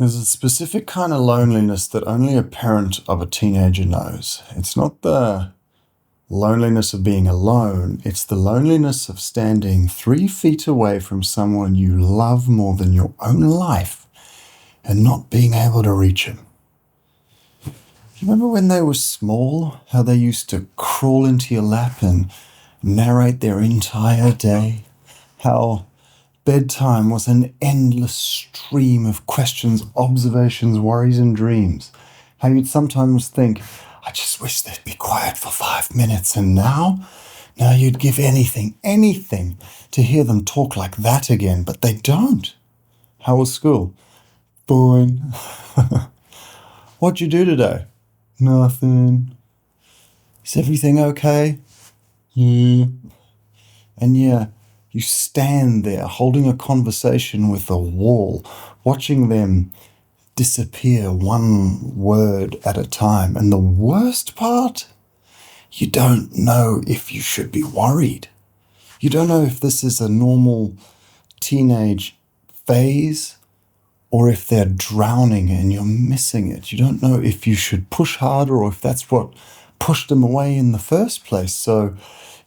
There's a specific kind of loneliness that only a parent of a teenager knows. It's not the loneliness of being alone, it's the loneliness of standing 3 feet away from someone you love more than your own life and not being able to reach them. You remember when they were small, how they used to crawl into your lap and narrate their entire day? How bedtime was an endless stream of questions, observations, worries, and dreams. How you'd sometimes think, I just wish they'd be quiet for 5 minutes. And now you'd give anything to hear them talk like that again, but they don't. How was school? Boring. What'd you do today? Nothing. Is everything okay? Yeah. And yeah, you stand there holding a conversation with a wall, watching them disappear one word at a time. And the worst part, you don't know if you should be worried. You don't know if this is a normal teenage phase or if they're drowning and you're missing it. You don't know if you should push harder or if that's what pushed them away in the first place. So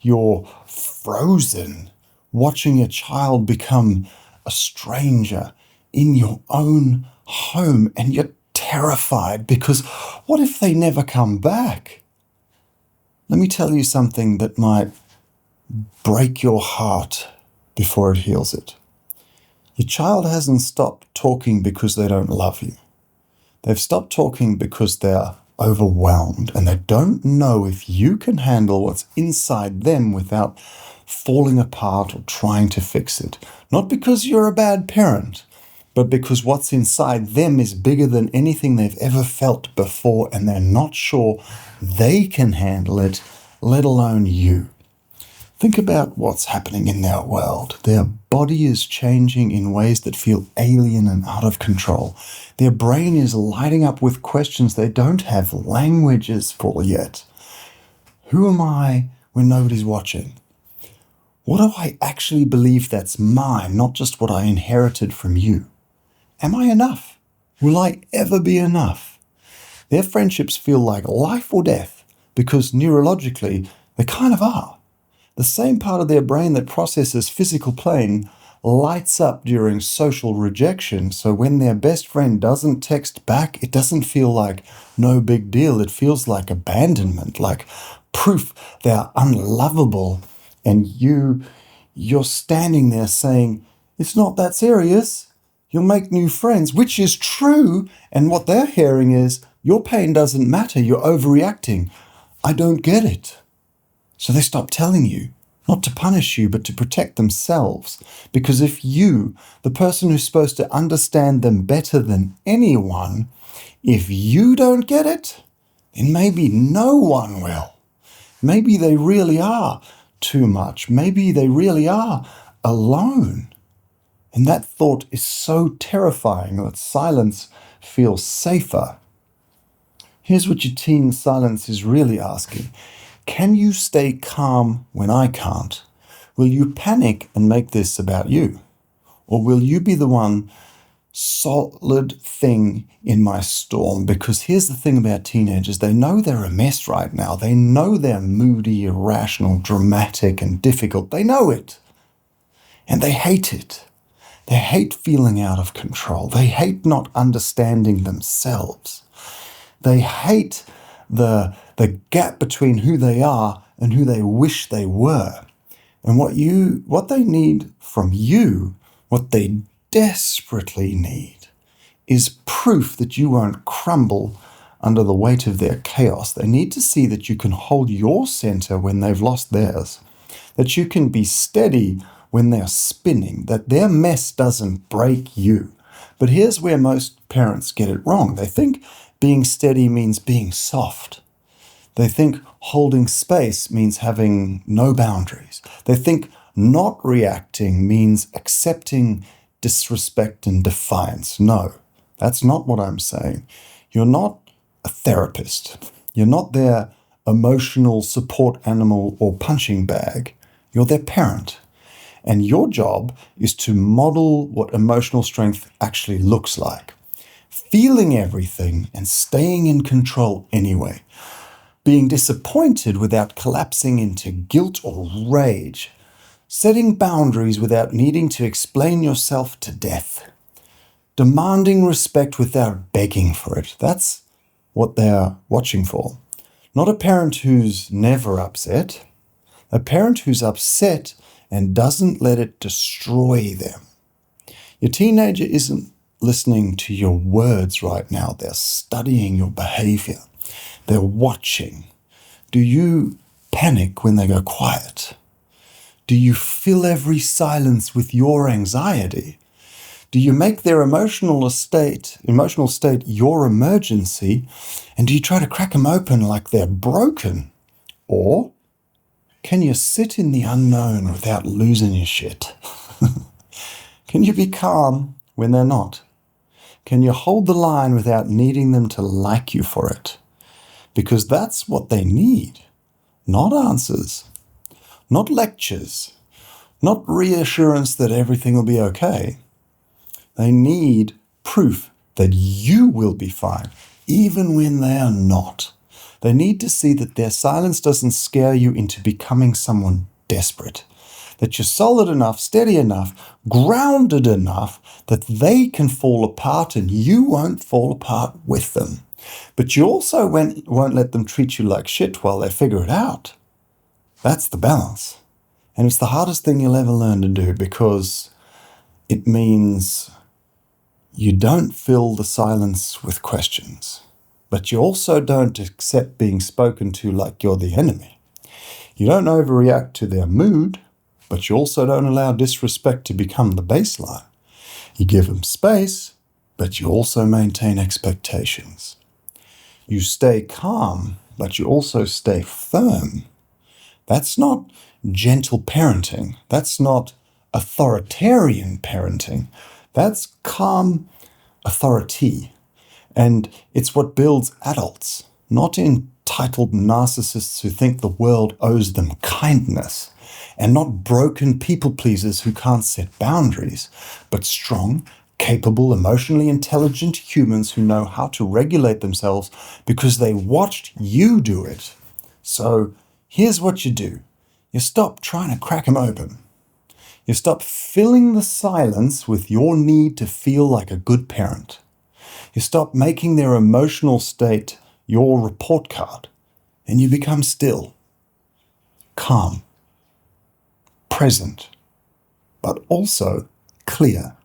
you're frozen, watching a child become a stranger in your own home, and you're terrified because what if they never come back? Let me tell you something that might break your heart before it heals it. Your child hasn't stopped talking because they don't love you. They've stopped talking because they're overwhelmed and they don't know if you can handle what's inside them without falling apart or trying to fix it. Not because you're a bad parent, but because what's inside them is bigger than anything they've ever felt before, and they're not sure they can handle it, let alone you. Think about what's happening in their world. Their body is changing in ways that feel alien and out of control. Their brain is lighting up with questions they don't have languages for yet. Who am I when nobody's watching? What do I actually believe that's mine, not just what I inherited from you? Am I enough? Will I ever be enough? Their friendships feel like life or death because neurologically they kind of are. The same part of their brain that processes physical pain lights up during social rejection, so when their best friend doesn't text back, it doesn't feel like no big deal. It feels like abandonment, like proof they're unlovable, and you're standing there saying, it's not that serious. You'll make new friends, which is true, and what they're hearing is, your pain doesn't matter, you're overreacting. I don't get it. So they stop telling you, not to punish you, but to protect themselves. Because if you, the person who's supposed to understand them better than anyone, if you don't get it, then maybe no one will. Maybe they really are too much. Maybe they really are alone. And that thought is so terrifying that silence feels safer. Here's what your teen silence is really asking. Can you stay calm when I can't? Will you panic and make this about you? Or will you be the one solid thing in my storm? Because here's the thing about teenagers. They know they're a mess right now. They know they're moody, irrational, dramatic, and difficult. They know it. And they hate it. They hate feeling out of control. They hate not understanding themselves. They hate the gap between who they are and who they wish they were. And what they need from you, what they desperately need, is proof that you won't crumble under the weight of their chaos. They need to see that you can hold your center when they've lost theirs, that you can be steady when they're spinning, that their mess doesn't break you. But here's where most parents get it wrong. They think being steady means being soft. They think holding space means having no boundaries. They think not reacting means accepting disrespect and defiance. No, that's not what I'm saying. You're not a therapist. You're not their emotional support animal or punching bag. You're their parent. And your job is to model what emotional strength actually looks like. feeling everything and staying in control anyway, being disappointed without collapsing into guilt or rage, setting boundaries without needing to explain yourself to death, demanding respect without begging for it. That's what they're watching for. Not a parent who's never upset, a parent who's upset and doesn't let it destroy them. Your teenager isn't listening to your words right now. They're studying your behavior. They're watching. Do you panic when they go quiet? Do you fill every silence with your anxiety? Do you make their emotional state your emergency? And do you try to crack them open like they're broken? Or can you sit in the unknown without losing your shit? Can you be calm when they're not? Can you hold the line without needing them to like you for it? Because that's what they need. Not answers. Not lectures. Not reassurance that everything will be okay. They need proof that you will be fine, even when they are not. They need to see that their silence doesn't scare you into becoming someone desperate. That you're solid enough, steady enough, grounded enough that they can fall apart and you won't fall apart with them. But you also won't let them treat you like shit while they figure it out. That's the balance. And it's the hardest thing you'll ever learn to do, because it means you don't fill the silence with questions, but you also don't accept being spoken to like you're the enemy. You don't overreact to their mood, but you also don't allow disrespect to become the baseline. You give them space, but you also maintain expectations. You stay calm, but you also stay firm. That's not gentle parenting. That's not authoritarian parenting. That's calm authority. And it's what builds adults, not entitled narcissists who think the world owes them kindness, and not broken people pleasers who can't set boundaries, but strong, capable, emotionally intelligent humans who know how to regulate themselves because they watched you do it. So here's what you do. You stop trying to crack them open. You stop filling the silence with your need to feel like a good parent. You stop making their emotional state your report card, and you become still, calm, present, but also clear.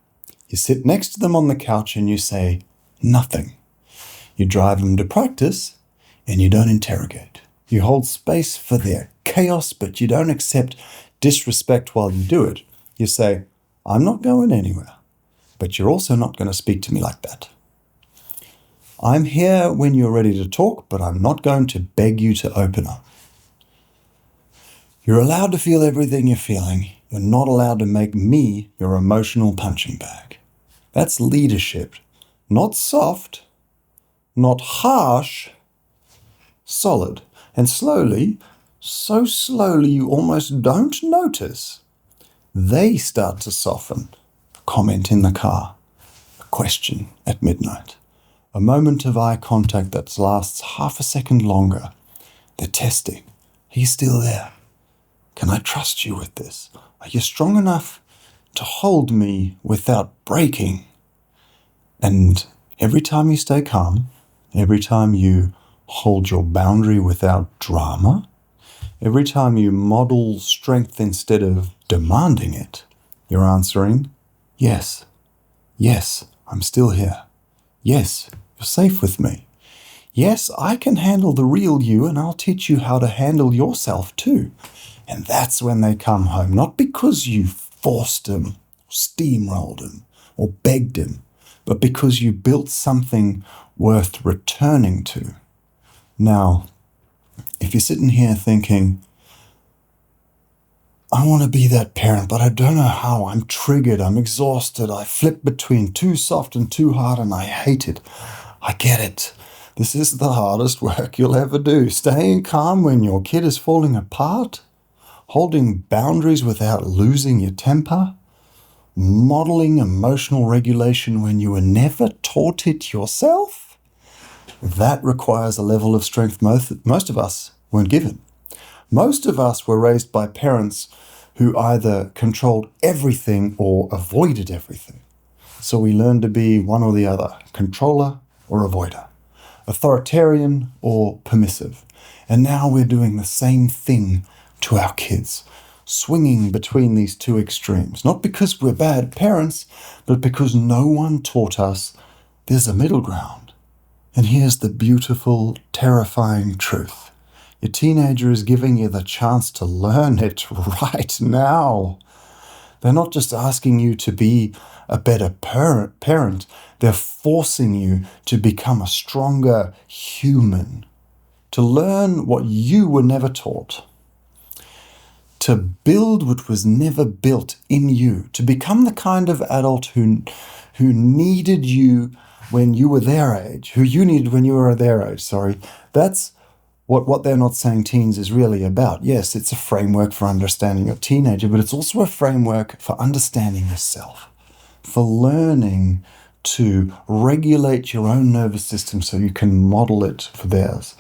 You sit next to them on the couch and you say nothing. You drive them to practice and you don't interrogate. You hold space for their chaos, but you don't accept disrespect while you do it. You say, I'm not going anywhere, but you're also not going to speak to me like that. I'm here when you're ready to talk, but I'm not going to beg you to open up. You're allowed to feel everything you're feeling. You're not allowed to make me your emotional punching bag. That's leadership. Not soft, not harsh, solid. And slowly, so slowly you almost don't notice, they start to soften. A comment in the car, a question at midnight, a moment of eye contact that lasts half a second longer. They're testing. Are you still there? Can I trust you with this? Are you strong enough to hold me without breaking? And every time you stay calm, every time you hold your boundary without drama, every time you model strength instead of demanding it, you're answering, yes, yes, I'm still here. Yes, you're safe with me. Yes, I can handle the real you, and I'll teach you how to handle yourself too. And that's when they come home, not because you forced them, steamrolled them, or begged them, but because you built something worth returning to. Now, if you're sitting here thinking, I want to be that parent, but I don't know how. I'm triggered. I'm exhausted. I flip between too soft and too hard, and I hate it. I get it. This is the hardest work you'll ever do. Staying calm when your kid is falling apart, holding boundaries without losing your temper, modeling emotional regulation when you were never taught it yourself? That requires a level of strength most of us weren't given. Most of us were raised by parents who either controlled everything or avoided everything. So we learned to be one or the other, controller or avoider, authoritarian or permissive. And now we're doing the same thing to our kids, swinging between these two extremes, not because we're bad parents, but because no one taught us there's a middle ground. And here's the beautiful, terrifying truth. Your teenager is giving you the chance to learn it right now. They're not just asking you to be a better parent. They're forcing you to become a stronger human, to learn what you were never taught, to build what was never built in you, to become the kind of adult who needed you when you were their age, who you needed when you were their age, sorry. That's what They're Not Saying Teens is really about. Yes, it's a framework for understanding your teenager, but it's also a framework for understanding yourself, for learning to regulate your own nervous system so you can model it for theirs.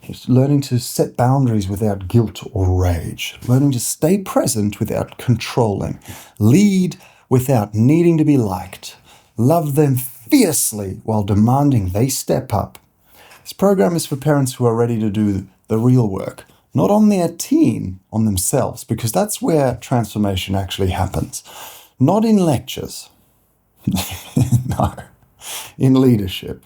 It's learning to set boundaries without guilt or rage, learning to stay present without controlling, lead without needing to be liked, love them fiercely while demanding they step up. This program is for parents who are ready to do the real work, not on their teen, on themselves, because that's where transformation actually happens. Not in lectures. No, in leadership.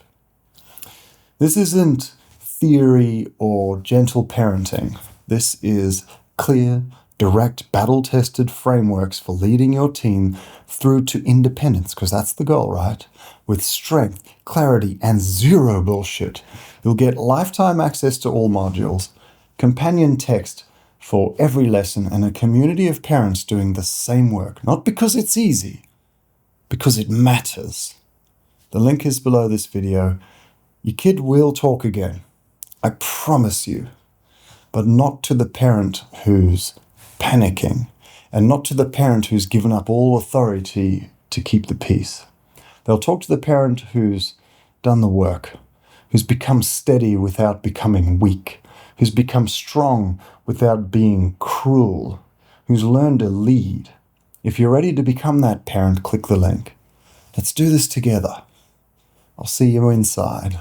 This isn't theory or gentle parenting. This is clear, direct, battle-tested frameworks for leading your teen through to independence, because that's the goal, right? With strength, clarity, and zero bullshit. You'll get lifetime access to all modules, companion text for every lesson, and a community of parents doing the same work. Not because it's easy, because it matters. The link is below this video. Your kid will talk again. I promise you. But not to the parent who's panicking, and not to the parent who's given up all authority to keep the peace. They'll talk to the parent who's done the work, who's become steady without becoming weak, who's become strong without being cruel, who's learned to lead. If you're ready to become that parent, click the link. Let's do this together. I'll see you inside.